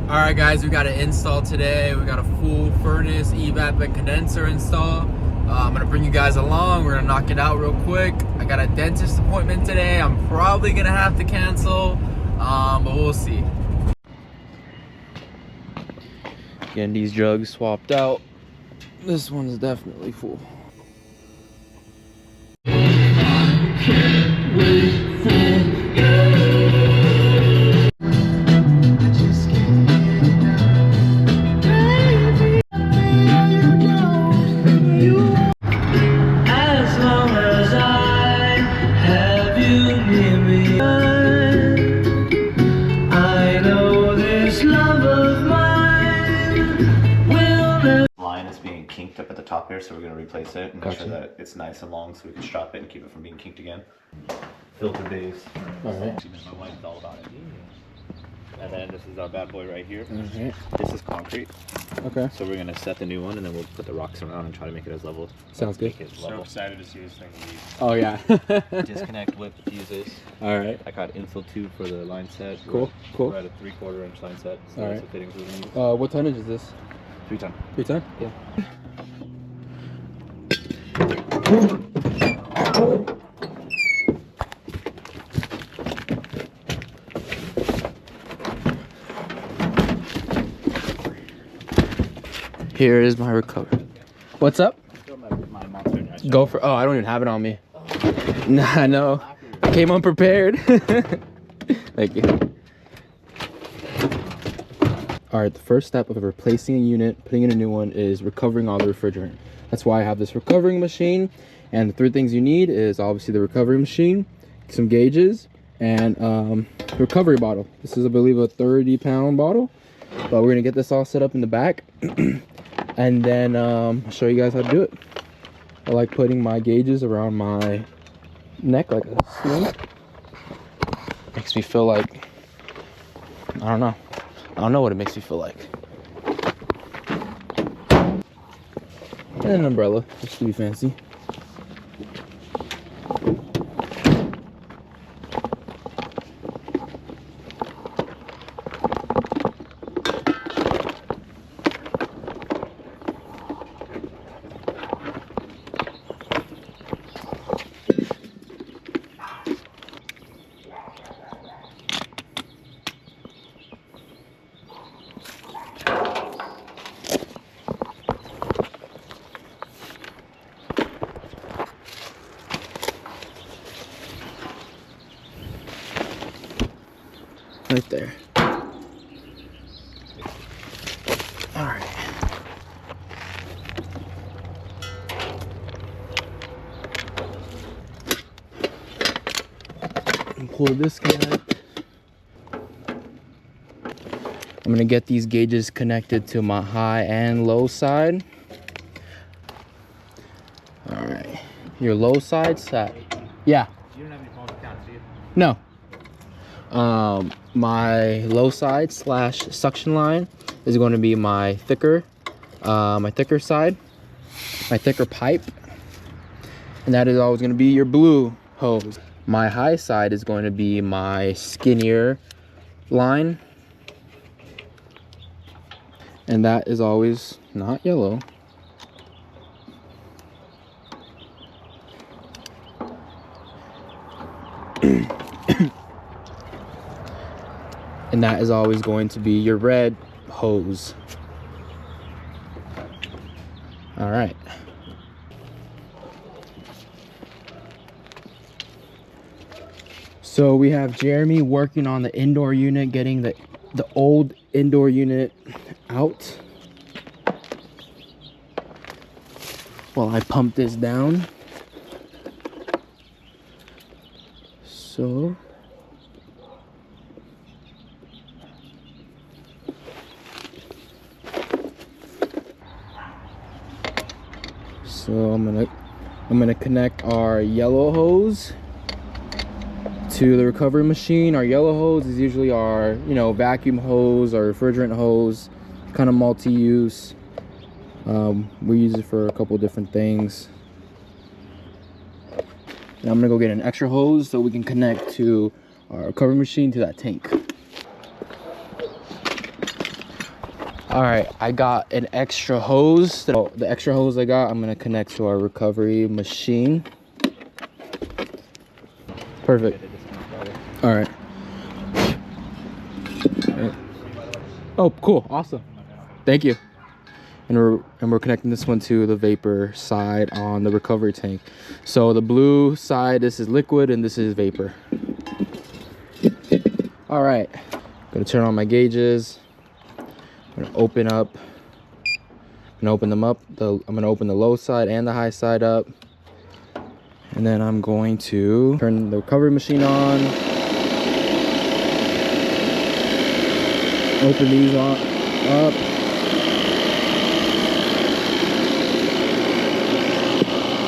All right, guys, we got an install today. We got a full furnace, evap, and condenser install. I'm gonna bring you guys along. We're gonna knock it out real quick. I got a dentist appointment today. I'm probably gonna have to cancel, but we'll see. Getting these jugs swapped out. This one's definitely full. Can't wait for you. Up at the top here, so we're going to replace it and make sure that it's nice and long so we can strap it and keep it from being kinked again. Filter base. Alright. My wife's all about it. And then this is our bad boy right here. This is concrete. Okay. So we're going to set the new one and then we'll put the rocks around and try to make it as level. Sounds good. So excited to see this thing leave. Oh yeah. Disconnect with fuses. Alright. I got infil tube for the line set. Cool. Cool. We're at a 3/4 inch line set. So alright. That's the fittings we need. What tonnage is this? 3 ton. 3 ton? Yeah. Here is my recovery. What's up? My monster. Go for. Oh, I don't even have it on me. Nah, no. I came unprepared. Thank you. All right, the first step of replacing a unit, putting in a new one, is recovering all the refrigerant. That's why I have this recovering machine. And the 3 things you need is obviously the recovery machine, some gauges, and recovery bottle. This is, I believe, a 30-pound bottle. But we're gonna get this all set up in the back, and then I'll show you guys how to do it. I like putting my gauges around my neck like a sling. Makes me feel like, I don't know what it makes me feel like. And an umbrella, just to be fancy. Right there. All right. And pull this connect. I'm gonna get these gauges connected to my high and low side. All right. Your low side set. Yeah. You don't have any faulty counts, do you? No. My low side / suction line is going to be my thicker side, my thicker pipe, and that is always going to be your blue hose. My high side is going to be my skinnier line, and that is always not yellow. And that is always going to be your red hose. All right. So we have Jeremy working on the indoor unit, getting the old indoor unit out while I pump this down. So I'm gonna connect our yellow hose to the recovery machine. Our yellow hose is usually our, vacuum hose or refrigerant hose, kind of multi-use. We use it for a couple different things. And I'm gonna go get an extra hose so we can connect to our recovery machine to that tank. All right, I got an extra hose. So the extra hose I got, I'm gonna connect to our recovery machine. Perfect. All right. Oh, cool, awesome. Thank you. And we're connecting this one to the vapor side on the recovery tank. So the blue side, this is liquid and this is vapor. All right, gonna turn on my gauges. I'm gonna open them up. I'm gonna open the low side and the high side up. And then I'm going to turn the recovery machine on. Open these up.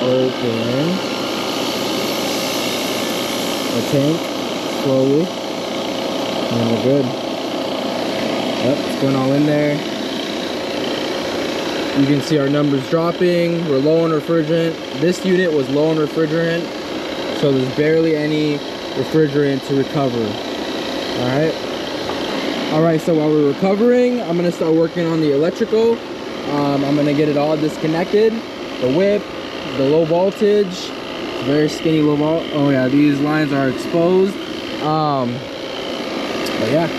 Open the tank slowly, and we're good. Yep, it's going all in there. You can see our numbers dropping. We're low on refrigerant. This unit was low on refrigerant, so there's barely any refrigerant to recover. All right, so while we're recovering, I'm gonna start working on the electrical. I'm gonna get it all disconnected. The whip, the low voltage, very skinny low volt. Oh yeah, these lines are exposed. But yeah.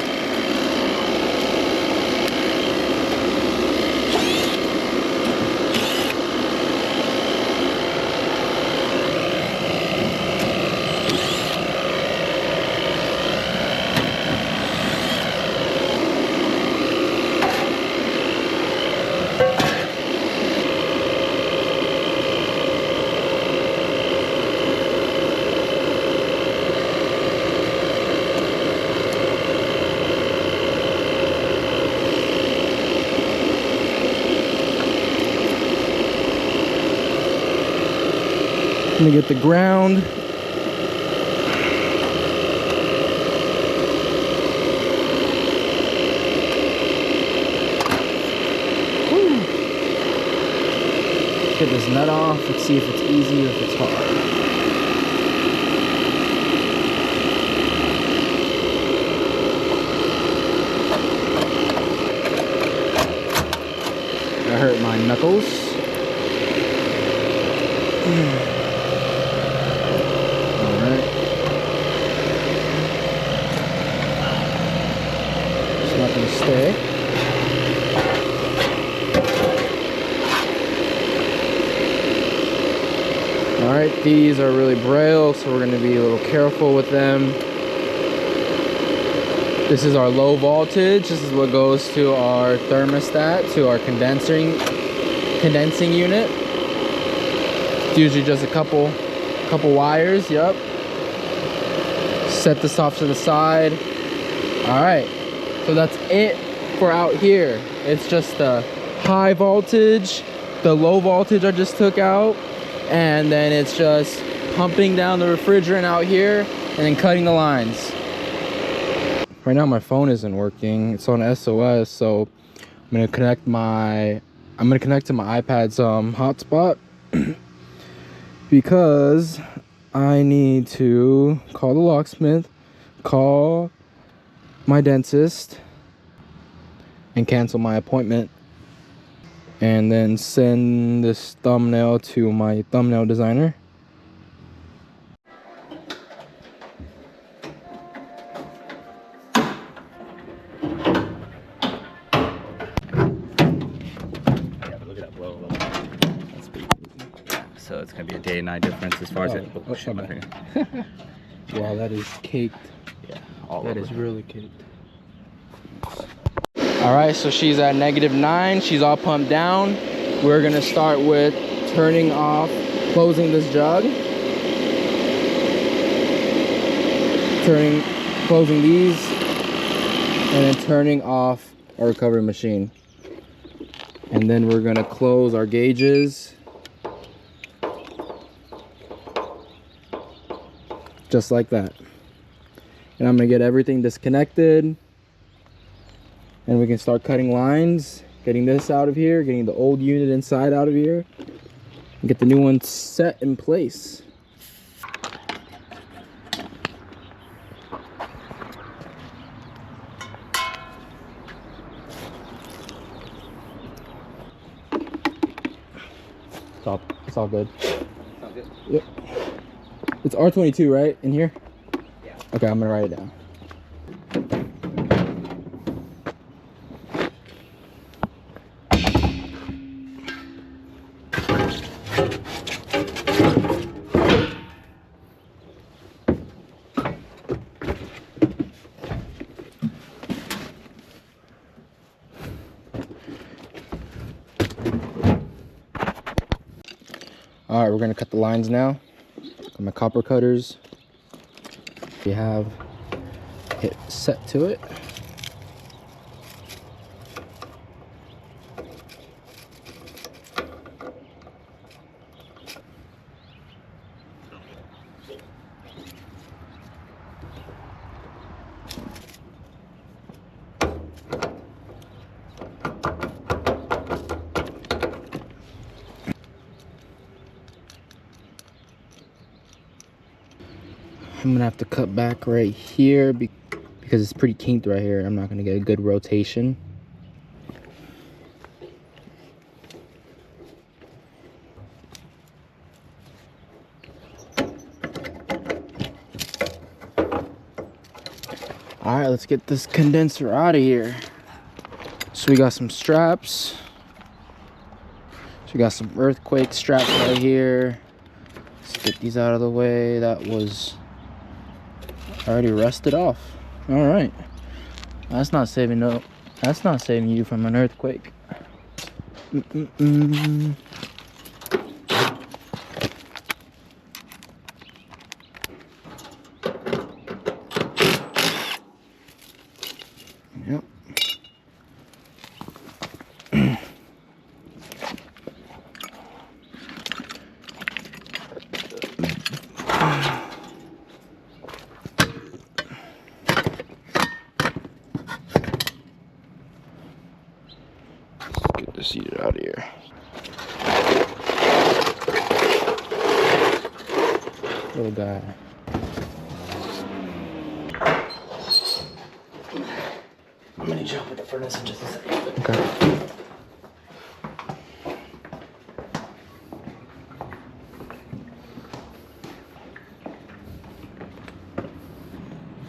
I'm gonna get the ground. Woo. Get this nut off. Let's see if it's easy or if it's hard. That hurt my knuckles. Stay. All right, these are really braille, so we're going to be a little careful with them. This is our low voltage. This is what goes to our thermostat, to our condensing unit. It's usually just a couple wires. Yep. Set this off to the side. All right. So that's it for out here. It's just the high voltage, the low voltage I just took out, and then it's just pumping down the refrigerant out here and then cutting the lines. Right now my phone isn't working. It's on SOS, so I'm gonna connect to my iPad's hotspot because I need to call the locksmith, call my dentist, and cancel my appointment, and then send this thumbnail to my thumbnail designer. So it's gonna be a day and night difference as far as it. Oh, shit, my finger. Wow, that is caked. Yeah, all that over. is really caked. All right, so she's at -9. She's all pumped down. We're gonna start with turning off, closing this jug, closing these, and then turning off our recovery machine. And then we're gonna close our gauges, just like that. And I'm gonna get everything disconnected, and we can start cutting lines, getting this out of here, getting the old unit inside out of here, and get the new one set in place. It's all good. Sounds good. Yep. It's R22, right? In here? Yeah. Okay, I'm gonna write it down. All right, we're gonna cut the lines now. Got my copper cutters. We have it set to it. I'm gonna have to cut back right here because it's pretty kinked right here. I'm not gonna get a good rotation. All right, let's get this condenser out of here. So we got some straps. So we got some earthquake straps right here. Let's get these out of the way. That was already rusted off. All right, that's not saving you from an earthquake. Yep. Get this seated out of here. Little guy. I'm gonna jump with the furnace in just a second. Okay.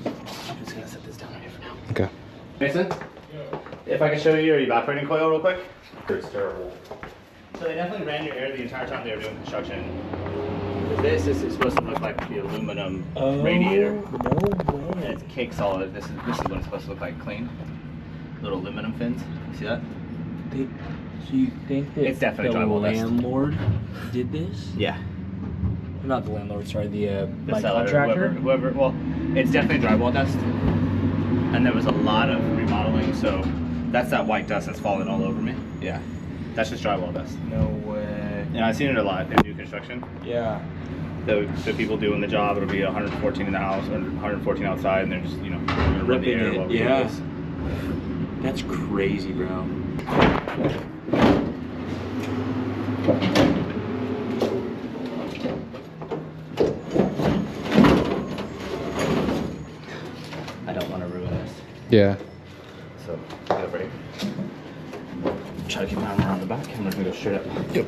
I'm just gonna set this down right here for now. Okay. Mason, if I can show you your evaporating coil real quick. It's terrible. So they definitely ran your air the entire time they were doing construction. This is supposed to look like the aluminum radiator. No way. And it's cake solid. This is what it's supposed to look like, clean. Little aluminum fins. You see that? So you think that It's definitely the drywall dust. landlord did this? Yeah. Not the landlord, sorry, the my seller, contractor? whoever. Well, it's definitely drywall dust. And there was a lot of remodeling, so that's that white dust that's falling all over me. Yeah. That's just drywall dust. No way. And I've seen it a lot in new construction. Yeah. So people doing the job, it'll be 114 in the house or 114 outside, and they're just, you know, gonna rip the Ripping air it, while we do yeah. this. That's crazy, bro. I don't want to ruin this. Yeah. So, get a break. Try to keep my arm around the back. I'm just gonna go straight up. Yep.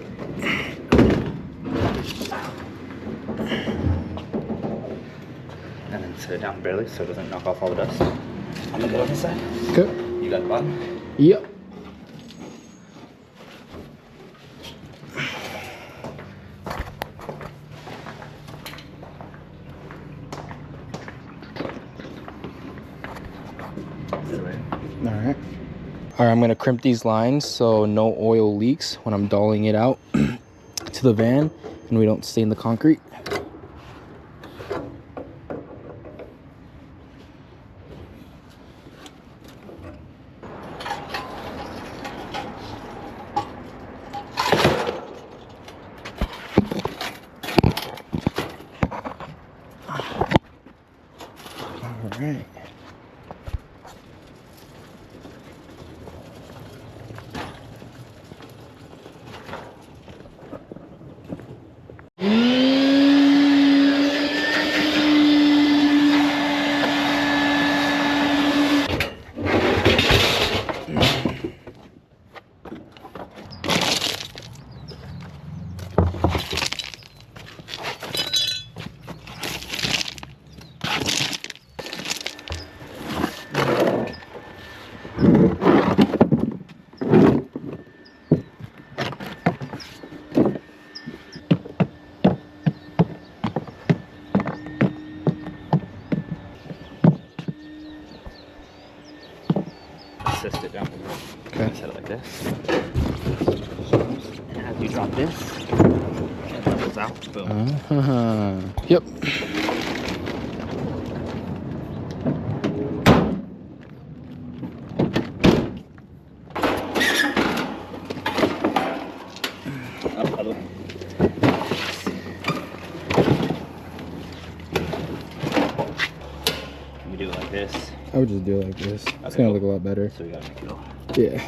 And then set it down barely so it doesn't knock off all the dust. I'm gonna go on this side. Okay. You got the bottom? Yep. All right. All right, I'm gonna crimp these lines so no oil leaks when I'm dolling it out to the van and we don't stain the concrete. All right. sit down. Okay. Set it like this. And as you drop this, it levels out. Boom. Yep. You do it like this. I would just do it like this. It's gonna look a lot better. So we gotta make it go. Yeah.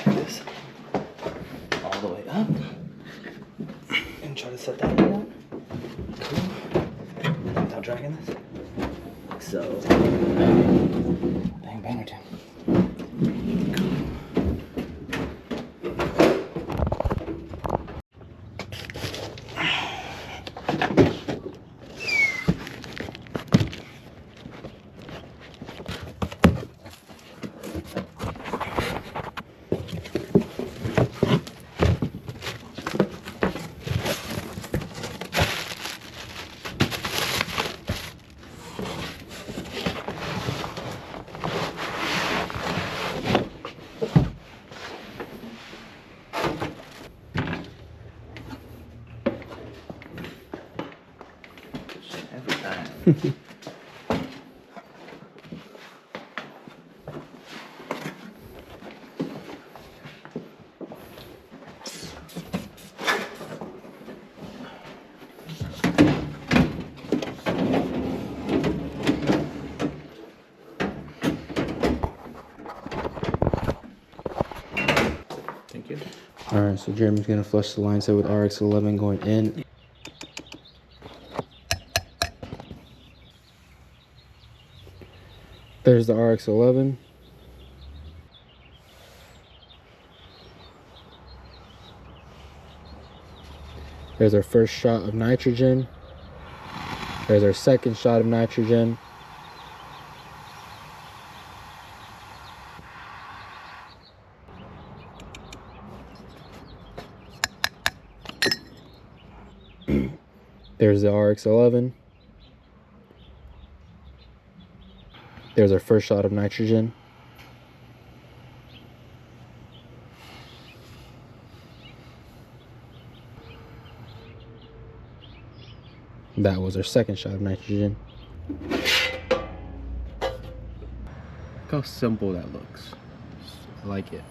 This all the way up. And try to set that down. Cool. Without dragging this. So, bang, bang, or two. Every time. Thank you. Alright, so Jeremy's gonna flush the line set with RX11 going in. There's the RX11. There's our first shot of nitrogen. There's our second shot of nitrogen. There's the RX11. There's our first shot of nitrogen. That was our second shot of nitrogen. Look how simple that looks. I like it.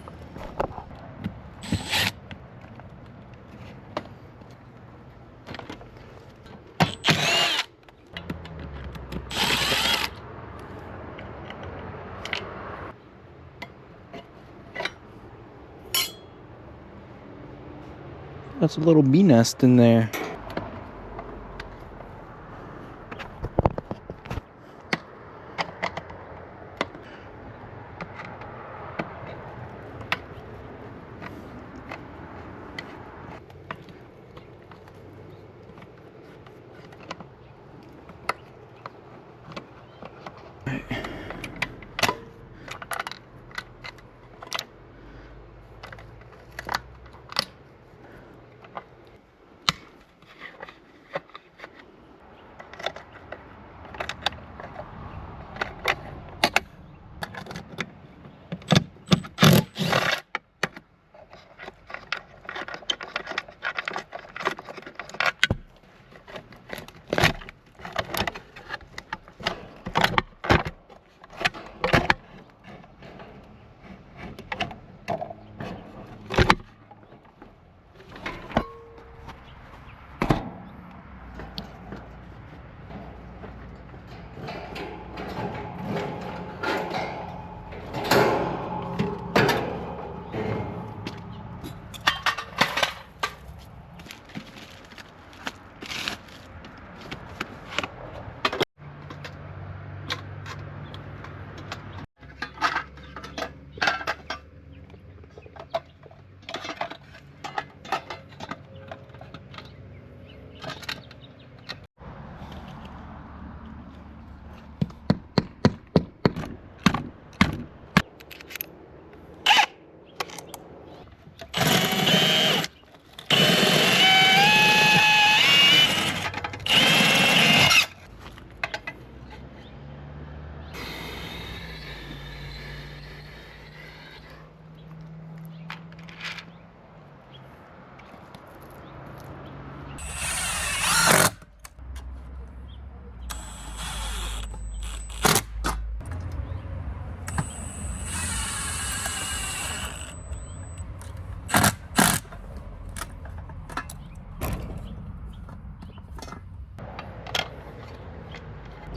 That's a little bee nest in there.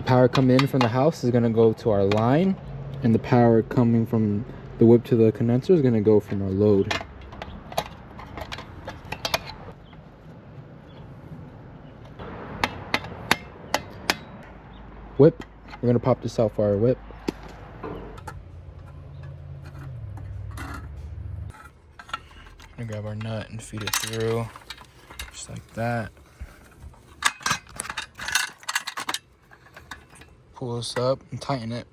power coming in from the house is going to go to our line, and the power coming from the whip to the condenser is going to go from our load. Whip, we're going to pop this out for our whip. Gonna grab our nut and feed it through, just like that. Pull this up and tighten it.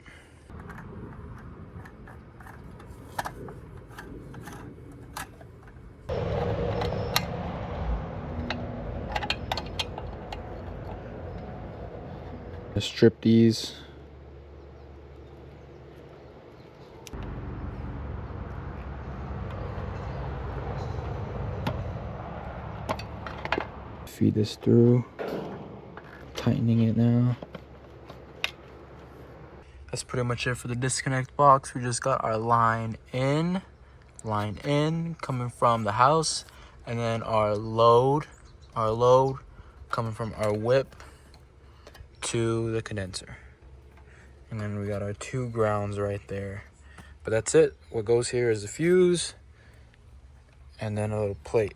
Strip these. Feed this through, tightening it now. That's pretty much it for the disconnect box. We just got our line in coming from the house, and then our load coming from our whip to the condenser. And then we got our 2 grounds right there. But that's it. What goes here is a fuse and then a little plate.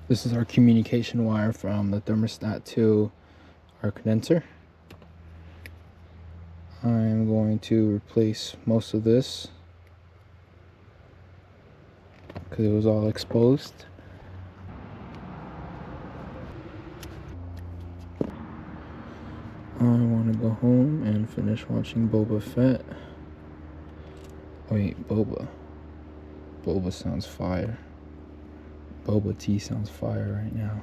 This is our communication wire from the thermostat to our condenser. I'm going to replace most of this because it was all exposed. I want to go home and finish watching Boba Fett. Wait, Boba. Boba sounds fire. Boba tea sounds fire right now.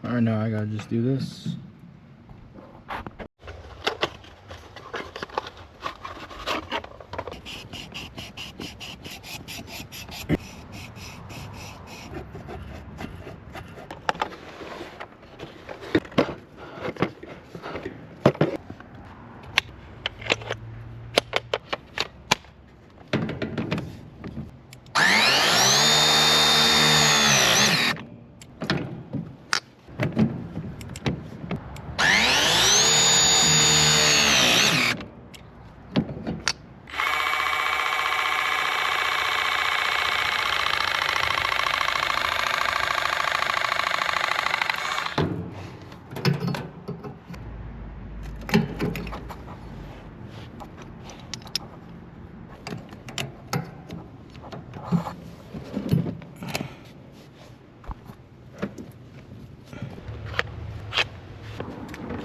Alright, now I gotta just do this.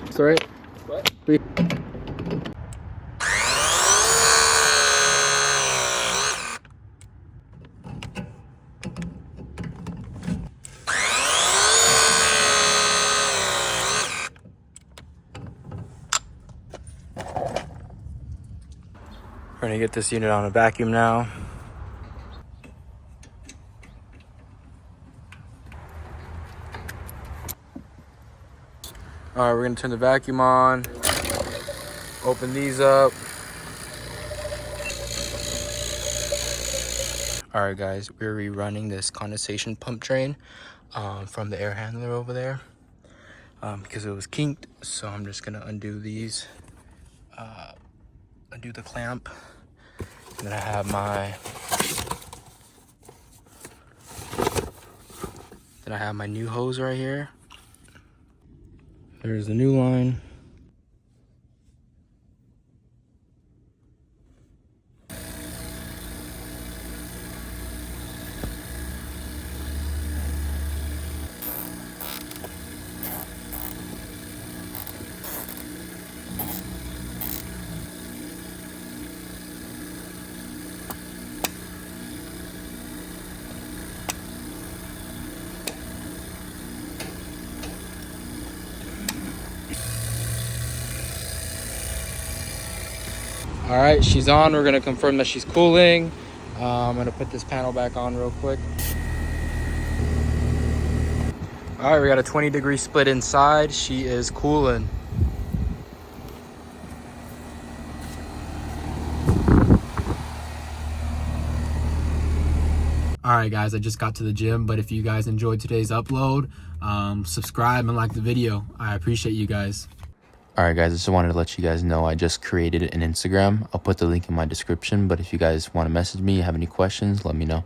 It's alright. What? 3. We're gonna get this unit on a vacuum now. Alright, we're gonna turn the vacuum on, open these up. All right, guys, we're rerunning this condensation pump drain from the air handler over there because it was kinked. So I'm just gonna undo these, undo the clamp, and then I have my new hose right here. There's the new line. All right, she's on. We're gonna confirm that she's cooling. I'm gonna put this panel back on real quick. All right, we got a 20-degree split inside. She is cooling. All right, guys, I just got to the gym, but if you guys enjoyed today's upload, subscribe and like the video. I appreciate you guys. All right, guys, I just wanted to let you guys know I just created an Instagram. I'll put the link in my description, but if you guys want to message me, have any questions, let me know.